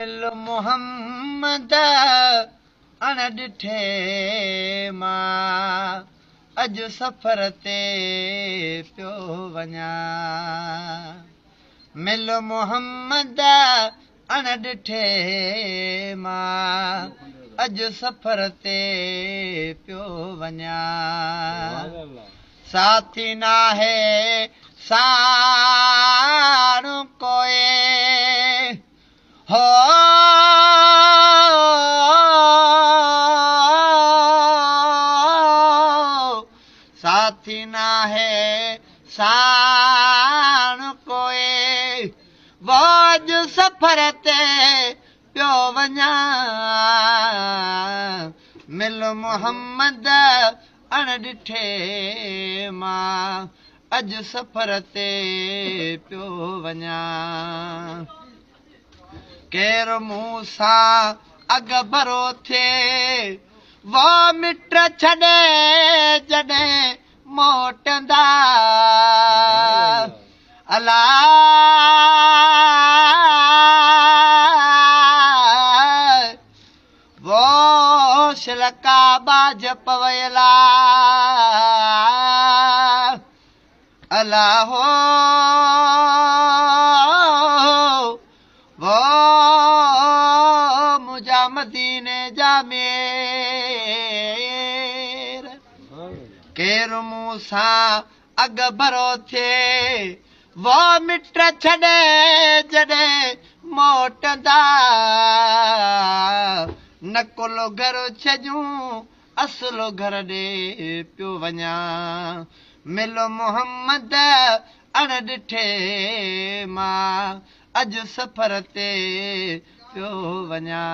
मोहम्मद अण ॾिठे मां अॼु सफ़र ते पियो वञा। मिल मोहम्मद अण ॾिठे मां अॼु सफ़र ते पियो वञा। साथी नाहे साणु कोए हो साथी नाहे साणु कोए वो अॼु सफ़र ते पियो वञा। मिल मोहम्मद अण ॾिठे मां अॼु सफ़र ते पियो वञा। केरु मूं सां अॻु भरो थिए वो मिट छॾे जॾहिं मोटंदा अला वो शिलका बाज पवयला अला हो वो मुझा मदीने जा मेर केरु मूं सां अॻु भरो थिए वो मिट छॾे जॾहिं मोटंदा न कुल घर छॾियूं असुलो घर ॾे पियो वञा। मिलो मोहम्मद अण ॾिठे मां अॼु सफ़र ते पियो वञा।